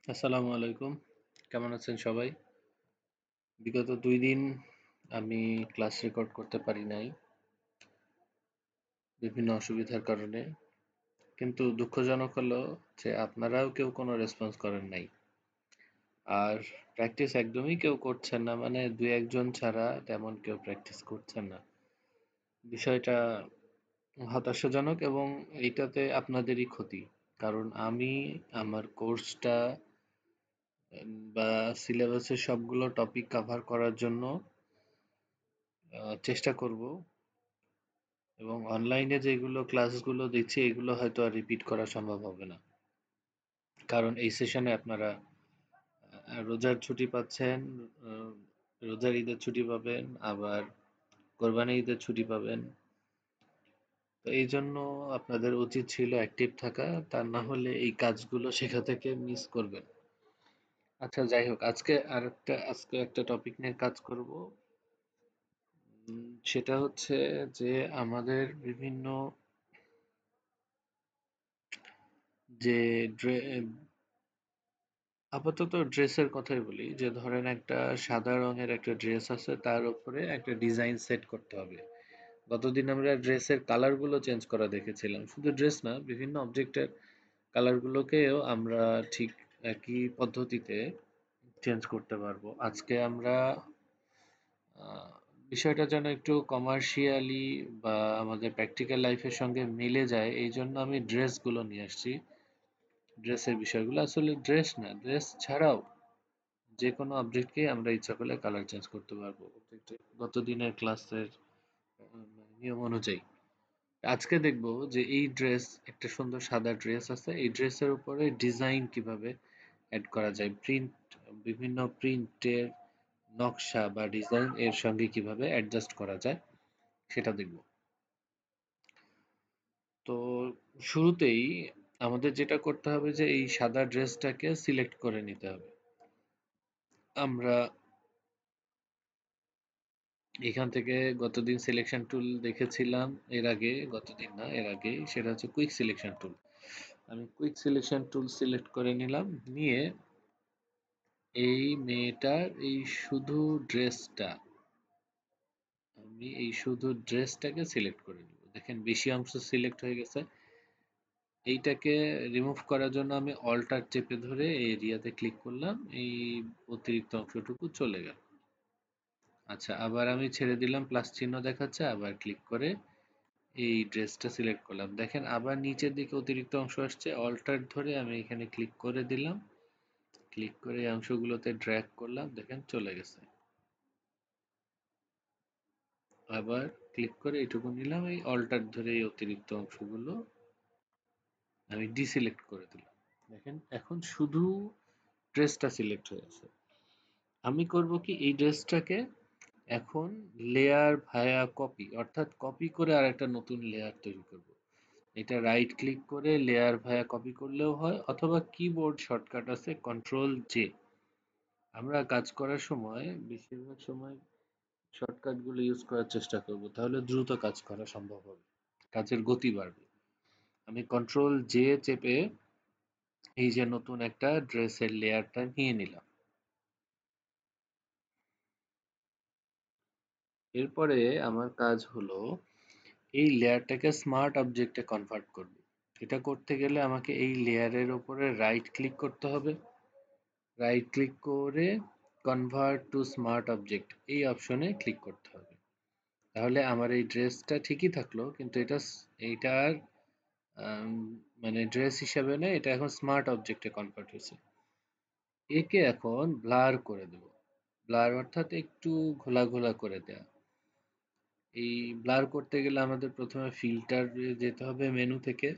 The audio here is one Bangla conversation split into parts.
আসসালামু আলাইকুম। কেমন আছেন সবাই? বিগত ২ দিন আমি ক্লাস রেকর্ড করতে পারি নাই বিভিন্ন অসুবিধার কারণে। কিন্তু দুঃখজনক হলো যে আপনারাও কেউ কোনো রেসপন্স করেন নাই। আর প্র্যাকটিস একদমই কেউ করছেন না, মানে ২-১ জন ছাড়া তেমন কেউ প্র্যাকটিস করছেন না। বিষয়টা হতাশাজনক এবং এইটাতে আপনাদেরই ক্ষতি। কারণ আমি আমার কোর্সটা বা সিলেবাসের সবগুলো টপিক কভার করার জন্য চেষ্টা করব। এবং অনলাইনে যেগুলো ক্লাসগুলো দিচ্ছি এগুলো হয়তো আর রিপিট করা সম্ভব হবে না, কারণ এই সেশনে আপনারা রোজার ছুটি পাচ্ছেন, আহ, রোজার ঈদের ছুটি পাবেন, আবার কোরবানি ঈদের ছুটি পাবেন। তো এই জন্য আপনাদের উচিত ছিল অ্যাক্টিভ থাকা, তা না হলে এই কাজগুলো শেখা থেকে মিস করবেন। আচ্ছা, যাই হোক, আজকে একটা টপিক নিয়ে কাজ করব। সেটা হচ্ছে যে আমাদের বিভিন্ন যে আপাতত ড্রেসের কথাই বলি, যে ধরেন একটা সাদা রঙের একটা ড্রেস আছে, তার উপরে একটা ডিজাইন সেট করতে হবে। গতদিন আমরা ড্রেসের কালারগুলো চেঞ্জ করা দেখেছিলাম, শুধু ড্রেস না, বিভিন্ন অবজেক্টের কালারগুলোকেও আমরা ঠিক একই পদ্ধতিতে চেঞ্জ করতে পারবো। আজকে আমরা আহ, বিষয়টা যেন একটু কমার্শিয়ালি বা আমাদের প্র্যাকটিক্যাল লাইফের সঙ্গে মিলে যায়, এই জন্য আমি ড্রেসগুলো নিয়ে আসছি। ড্রেসের বিষয়গুলো আসলে ড্রেস না, ড্রেস ছাড়াও যে কোনো অবজেক্টকে আমরা ইচ্ছা করলে কালার চেঞ্জ করতে পারবো অবজেক্টের গত দিনের ক্লাসের নিয়ম অনুযায়ী। আজকে দেখবো যে এই ড্রেস, একটা সুন্দর সাদা ড্রেস আছে, এই ড্রেসের উপরে ডিজাইন কিভাবে অ্যাড করা যায়, বিভিন্ন প্রিন্টের নকশা বা ডিজাইন এর সঙ্গে কিভাবে অ্যাডজাস্ট করা যায় সেটা দেখব। তো শুরুতেই আমাদের যেটা করতে হবে যে এই সাদা ড্রেসটাকে সিলেক্ট করে নিতে হবে। আমরা এখান থেকে গতদিন সিলেকশন টুল দেখেছিলাম, এর আগে, গতদিন না এর আগে, সেটা হচ্ছে কুইক সিলেকশন টুল। আমি কুইক সিলেকশন টুল সিলেক্ট করে নিলাম, নিয়ে এই মেয়েটার এই শুধু ড্রেসটা, আমি এই শুধু ড্রেসটাকে সিলেক্ট করে নিব। দেখেন বেশি অংশ সিলেক্ট হয়ে গেছে। এইটাকে রিমুভ করার জন্য আমি অল্টার চেপে ধরে এই এরিয়াতে ক্লিক করলাম, এই অতিরিক্ত অংশটুকু চলে গেল। আচ্ছা, আবার আমি ছেড়ে দিলাম, প্লাস চিহ্ন দেখাচ্ছে, আবার ক্লিক করে এই ড্রেসটা সিলেক্ট করলাম। দেখেন আবার নিচের দিকে অতিরিক্ত অংশ আসছে, অল্টার ধরে আমি এখানে ক্লিক করে দিলাম, ক্লিক করে এই অংশগুলোতে ড্র্যাগ করলাম, দেখেন চলে গেছে। আবার ক্লিক করে এইটুকু নিলাম, এই অল্টার ধরে এই অতিরিক্ত অংশগুলো আমি ডিসিলেক্ট করে দিলাম। দেখেন এখন শুধু ড্রেসটা সিলেক্ট হয়েছে। আমি করব কি, এই ড্রেসটাকে এখন লেয়ার ভায়া কপি, অর্থাৎ কপি করে আর একটা নতুন লেয়ার তৈরি করব। এটা রাইট ক্লিক করে লেয়ার ভায়া কপি করলেও হয়, অথবা কিবোর্ড শর্টকাট আছে কন্ট্রোল জে। আমরা কাজ করার সময় বেশিরভাগ সময় শর্টকাট গুলো ইউজ করার চেষ্টা করব, তাহলে দ্রুত কাজ করা সম্ভব হবে, কাজের গতি বাড়বে। আমি কন্ট্রোল জে চেপে এই যে নতুন একটা ড্রেসের লেয়ারটা নিয়ে নিলাম। এরপরে আমার কাজ হলো এই লেয়ারটাকে স্মার্ট অবজেক্টে কনভার্ট করব। এটা করতে গেলে আমাকে এই লেয়ারের উপরে রাইট ক্লিক করতে হবে, রাইট ক্লিক করে কনভার্ট টু স্মার্ট অবজেক্ট এই অপশনে ক্লিক করতে হবে। তাহলে আমার এই ড্রেসটা ঠিকই থাকলো, কিন্তু এইটার আম, মানে ড্রেস হিসাবে না, এটা এখন স্মার্ট অবজেক্টে কনভার্ট হয়েছে। একে এখন ব্লার করে দেব। ব্লার অর্থাৎ একটু ঘোলা ঘোলা করে দেয়া। এই ব্লার করতে গেলে আমাদের প্রথমে ফিল্টার যেতে হবে মেনু থেকে,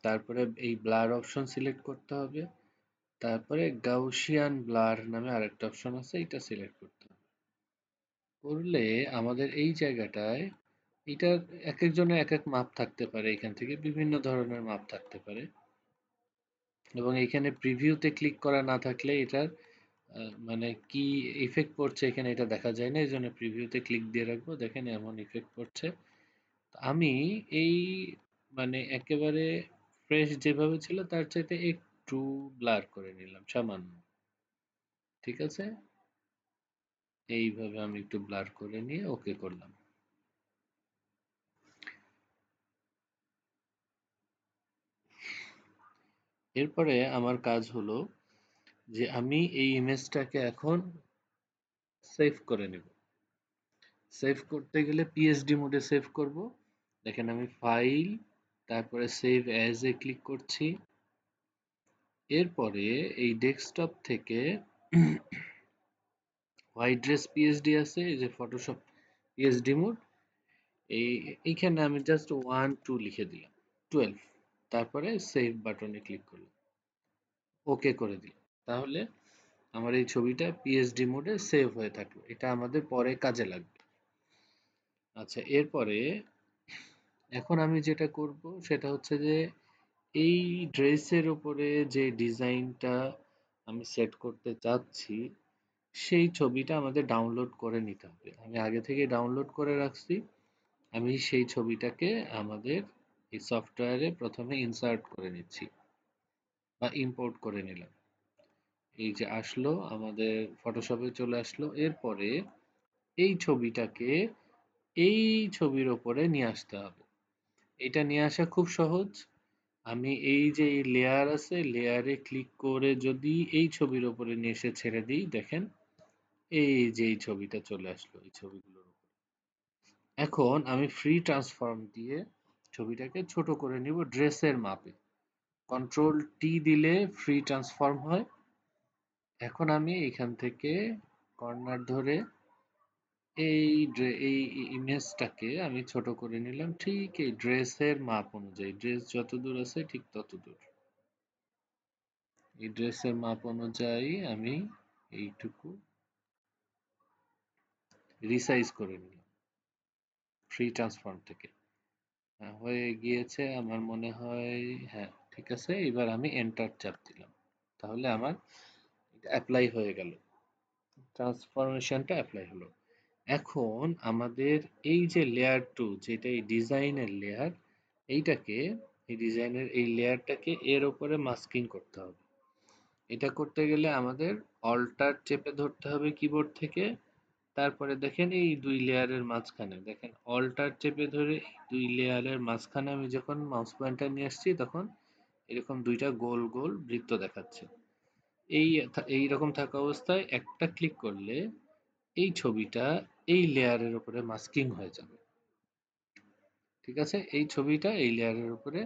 তারপরে এই ব্লার অপশন সিলেক্ট করতে হবে, তারপরে গাউসিয়ান ব্লার নামে আরেকটা অপশন আছে, এটা সিলেক্ট করতে হবে। করলে আমাদের এই জায়গাটায়, এটা এক একজনের এক এক মাপ থাকতে পারে, এখান থেকে বিভিন্ন ধরনের মাপ থাকতে পারে। এবং এখানে প্রিভিউতে ক্লিক করা না থাকলে এটার মানে কি ইফেক্ট পড়ছে এখানে এটা দেখা যায় না, এই জন্য প্রিভিউতে ক্লিক দিয়ে রাখবো। দেখেন এমন ইফেক্ট পড়ছে। আমি এই মানে একেবারে ফ্রেশ যেভাবে ছিল তার চাইতে একটু ব্লার করে নিলাম সামান্য। ঠিক আছে, এইভাবে আমি একটু ব্লার করে নিয়ে ওকে করলাম। এরপরে আমার কাজ হলো যে আমি এই ইমেজটাকে এখন সেভ করে নেব। সেভ করতে গেলে পিএসডি মোডে সেভ করব। দেখেন আমি ফাইল, তারপরে সেভ অ্যাজ এ ক্লিক করছি। এরপরে এই ডেস্কটপ থেকে হোয়াইট ড্রেস পিএসডি আছে, এই যে ফটোশপ পিএসডি মোড, এইখানে আমি জাস্ট 1 2 লিখে দিলাম, 12। তারপরে সেভ বাটনে ক্লিক করলাম, ওকে করে দিলাম। তাহলে আমার এই ছবিটা পিএসডি মোডে সেভ হয়ে থাকলো, এটা আমাদের পরে কাজে লাগবে। আচ্ছা, এরপরে এখন আমি যেটা করব সেটা হচ্ছে যে এই ড্রেসের উপরে যে ডিজাইনটা আমি সেট করতে চাচ্ছি সেই ছবিটা আমাদের ডাউনলোড করে নিতে হবে। আমি আগে থেকে ডাউনলোড করে রাখছি। আমি সেই ছবিটাকে আমাদের এই সফটওয়্যারে প্রথমে ইনসার্ট করে নিচ্ছি বা ইম্পোর্ট করে নিলাম। এই যে আসলো, আমাদের ফটোশপে চলে আসলো। এরপরে এই ছবিটাকে এই ছবির ওপরে নিয়ে আসতে হবে। এটা নিয়ে আসা খুব সহজ। আমি এই যে এই লেয়ার আছে, লেয়ারে ক্লিক করে যদি এই ছবির ওপরে নিয়ে এসে ছেড়ে দিই, দেখেন এই যে এই ছবিটা চলে আসলো এই ছবিগুলোর উপরে। এখন আমি ফ্রি ট্রান্সফর্ম দিয়ে ছবিটাকে ছোট করে নিব ড্রেসের মাপে। কন্ট্রোল টি দিলে ফ্রি ট্রান্সফর্ম হয়। এখন আমি এখান থেকে কর্নার ধরে এই ইমেজটাকে আমি ছোট করে নিলাম ঠিক এই ড্রেসের মাপ অনুযায়ী। ড্রেস যত দূর আছে ঠিক তত দূর। এই ড্রেসের মাপ অনুযায়ী আমি এইটুকু রিসাইজ করে নিলাম ফ্রি ট্রান্সফর্ম থেকে। হয়ে গিয়েছে আমার মনে হয়। হ্যাঁ, ঠিক আছে, এবার আমি এন্টার চাপ দিলাম। তাহলে আমার অ্যাপ্লাই হয়ে গেল, ট্রান্সফরমেশনটা অ্যাপ্লাই হলো। এখন আমাদের এই যে লেয়ার টু, যেটা এই ডিজাইনের লেয়ার, এইটাকে এই ডিজাইনের এই লেয়ারটাকে এর উপরে মাস্কিং করতে হবে। এটা করতে গেলে আমাদের অল্টার চেপে ধরতে হবে কিবোর্ড থেকে। তারপরে দেখেন এই দুই লেয়ারের মাঝখানে, দেখেন অল্টার চেপে ধরে দুই লেয়ারের মাঝখানে আমি যখন মাউস পয়েন্টার নিয়ে আসছি তখন এরকম দুইটা গোল গোল বৃত্ত দেখাচ্ছে। এই রকম থাকা অবস্থায় একটা ক্লিক করলে এই ছবিটা এই লেয়ারের উপরে মাস্কিং হয়ে যাবে। ঠিক আছে, এই ছবিটা এই লেয়ারের উপরে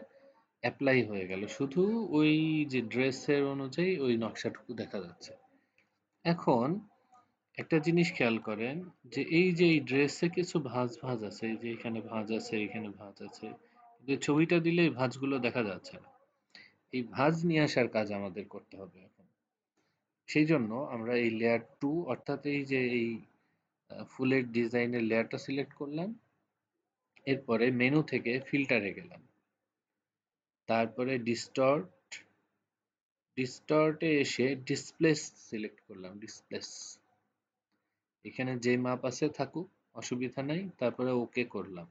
অ্যাপ্লাই হয়ে গেল, শুধু ওই যে ড্রেসের অনুযায়ী ওই নকশাটুকু দেখা যাচ্ছে। এখন একটা জিনিস খেয়াল করেন যে এই যে এই ড্রেসে কিছু ভাঁজ ভাঁজ আছে, এই যে এখানে ভাঁজ আছে, এখানে ভাঁজ আছে, কিন্তু ছবিটা দিলে এই ভাঁজগুলো দেখা যাচ্ছে না। এই ভাঁজ নিয়ে আসার কাজ আমাদের করতে হবে এখন। সেই জন্য আমরা এই লেয়ার টু, অর্থাৎ এই যে এই ফুলের ডিজাইনের লেয়ারটা সিলেক্ট করলাম। এরপরে মেনু থেকে ফিল্টারে গেলাম, তারপরে ডিস্টর্টে এসে ডিসপ্লেস সিলেক্ট করলাম। ডিসপ্লেস, এখানে যে মাপ আছে থাকুক, অসুবিধা নাই। তারপরে ওকে করলাম।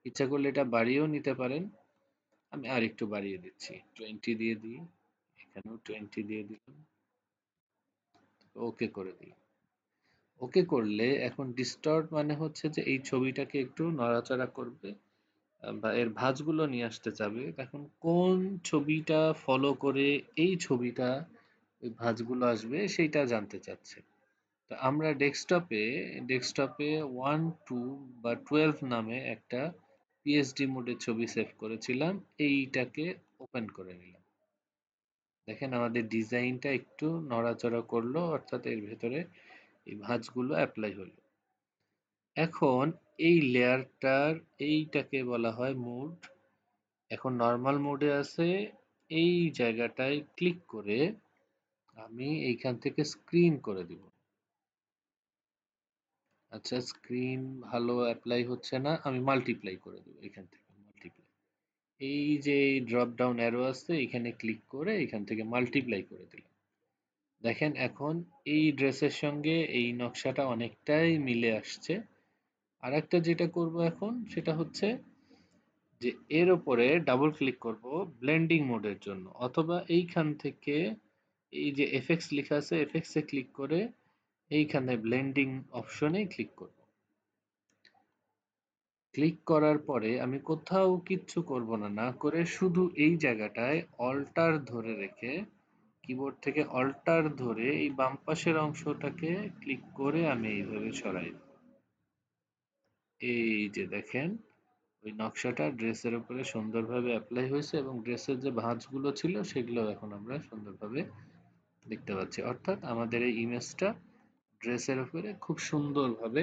ইচ্ছা করলে এটা বাড়িয়েও নিতে পারেন। আমি আর একটু বাড়িয়ে দিচ্ছি, 20 দিয়ে দিই। এখানেও 20 দিয়ে দিলাম, ওকে করে দিলাম। ওকে করলে এখন ডিস্টর্ট মানে হচ্ছে যে এই ছবিটাকে একটু নড়াচড়া করবে বা এর ভাঁজগুলো নিয়ে আসতে চাবে। এখন কোন ছবিটা ফলো করে এই ছবিটা ওই ভাঁজগুলো আসবে সেইটা জানতে চাচ্ছে। তো আমরা ডেস্কটপে 1 2 বা 12 নামে একটা পিএসডি মোডে ছবি সেভ করেছিলাম, এইটাকে ওপেন করে নিলাম। দেখেন আমাদের ডিজাইনটা একটু নড়াচড়া করলো, অর্থাৎ এর ভেতরে এই ভাঁজগুলো অ্যাপ্লাই হলো। এখন এই লেয়ারটার এইটাকে বলা হয় মুড। এখন নর্মাল মোডে আছে। এই জায়গাটায় ক্লিক করে আমি এইখান থেকে স্ক্রিন করে দিব। আচ্ছা, স্ক্রিন ভালো অ্যাপ্লাই হচ্ছে না, আমি মাল্টিপ্লাই করে দেবো। এখান থেকে মাল্টিপ্লাই, এই যে ড্রপ ডাউন অ্যারো আছে এখানে ক্লিক করে এখান থেকে মাল্টিপ্লাই করে দিলাম। দেখেন এখন এই ড্রেসের সঙ্গে এই নকশাটা অনেকটাই মিলে আসছে। আর একটা যেটা করব এখন সেটা হচ্ছে যে এর উপরে ডাবল ক্লিক করব ব্লেন্ডিং মোডের জন্য, অথবা এইখান থেকে এই যে এফএক্স লেখা আছে এফএক্স এ ক্লিক করে এইখানে ব্লেন্ডিং অপশনে ক্লিক করব। ক্লিক করার পরে আমি কোথাও কিচ্ছু করব না, না করে শুধু এই জায়গাটায় অল্টার ধরে রেখে কিবোর্ড থেকে অল্টার ধরে এই বাম পাশের অংশটাকে ক্লিক করে আমি এইভাবে সরাই দেব। এই যে দেখেন ওই নকশাটা ড্রেসের উপরে সুন্দরভাবে অ্যাপ্লাই হয়েছে এবং ড্রেসের যে ভাঁজগুলো ছিল সেগুলো এখন আমরা সুন্দরভাবে দেখতে পাচ্ছি, অর্থাৎ আমাদের এই ইমেজটা ড্রেসের উপরে খুব সুন্দরভাবে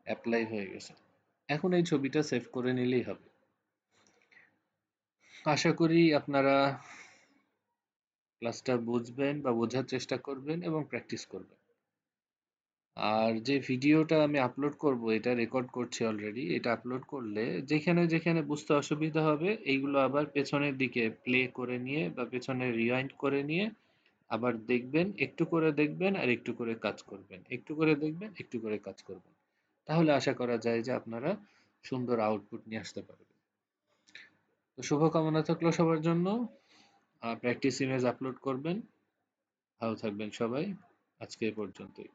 অ্যাপ্লাই হয়ে গেছে। এখন এই ছবিটা সেভ করে নিলেই হবে। আশা করি আপনারা ক্লাসটা বুঝবেন বা বোঝার চেষ্টা করবেন এবং প্র্যাকটিস করবেন। আর যে ভিডিওটা আমি আপলোড করব এটা রেকর্ড করছি অলরেডি, এটা আপলোড করলে যেখানে যেখানে বুঝতে অসুবিধা হবে এইগুলো আবার পেছনের দিকে প্লে করে নিয়ে বা পেছনে রিওয়াইন্ড করে নিয়ে আবার দেখবেন, একটু করে দেখবেন আর একটু করে কাজ করবেন, একটু করে দেখবেন একটু করে কাজ করবেন, তাহলে আশা করা যায় যে আপনারা সুন্দর আউটপুট নিয়ে আসতে পারবেন। তো শুভকামনা থাকলো সবার জন্য। প্র্যাকটিস ইমেজ আপলোড করবেন। ভালো থাকবেন সবাই। আজকে এ পর্যন্তই।